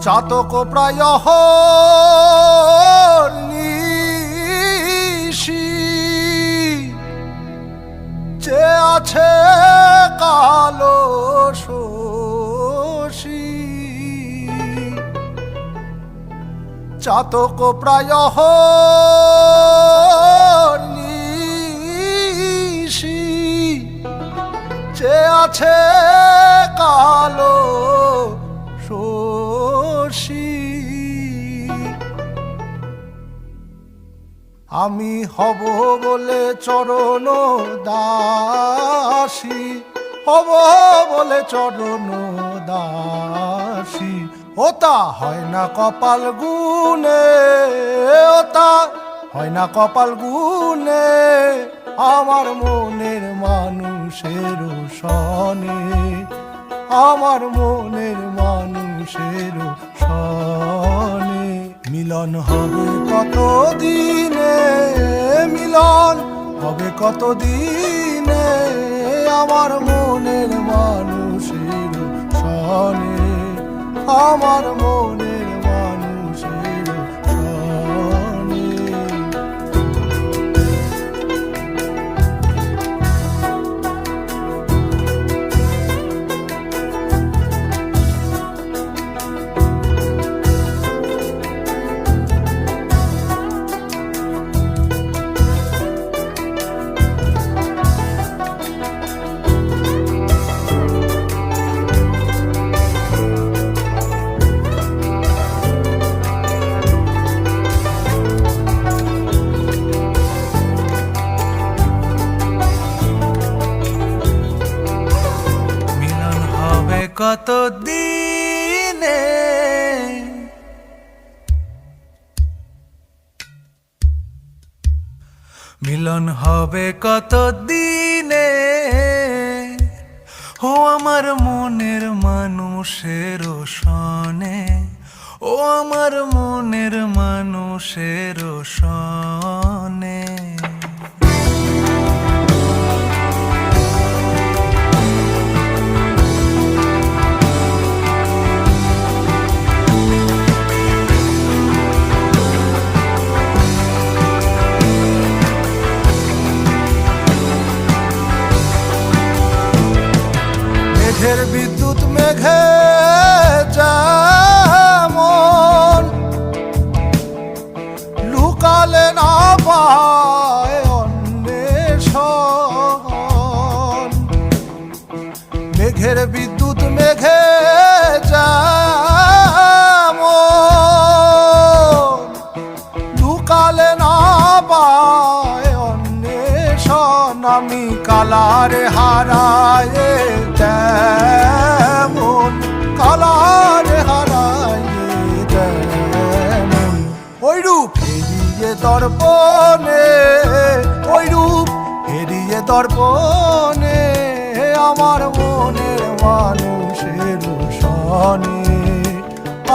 চাতক প্রায় নিশি যে আছে কালো শশী চাতক প্রায় নিশি যে আছে কালো শশী আমি হব বলে চরণ দাসী হব বলে চরণ দাসী ওতা হয় না কপাল গুনে ওতা হয় না কপাল গুনে আমার মনের মানুষের সনে আমার মনের মানুষের সনে মিলন হবে কত দিনে মিলন হবে কত দিনে আমার মনের মানুষের সনে আমার মনের মানুষের সনে কত দিনে মিলন হবে কত দিনে ও আমার মনের মানুষের সনে ও আমার মনের মানুষের সনে মেঘের বিদ্যুৎ মেঘে যেমন লুকালে না পায় অন্বেষণ মেঘের বিদ্যুৎ মেঘে যেমন লুকালে না পায় অন্বেষণ আমি কালারে হারায় তেমন কালারে হারায় তেমন ওই রূপ হেরিয়ে দর্পণে ওই রূপ হেরিয়ে দর্পণে আমার মনের মানুষের সনে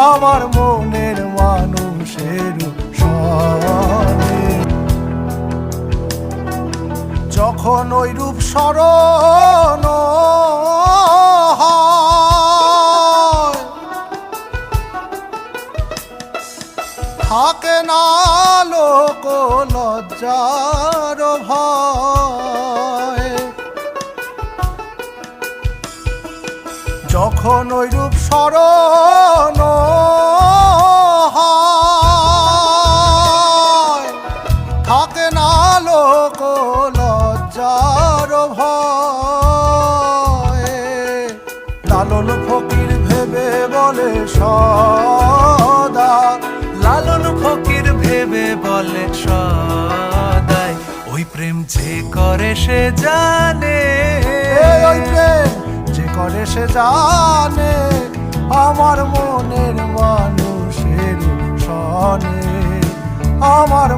আমার মনের মানুষের সনে যখন ওই রূপ স্মরণ হয় থাকে না লোক লজ্জার ভয় যখন ওই রূপ স্মরণ হয় থাকে না লোক লজ্জার ভয় লালন ফকির ভেবে বলে সদা লালন ফকির ভেবে বলে সদাই ওই প্রেম যে করে সে জানে ওই প্রেম যে করে সে জানে আমার মনের মানুষের সনে আমার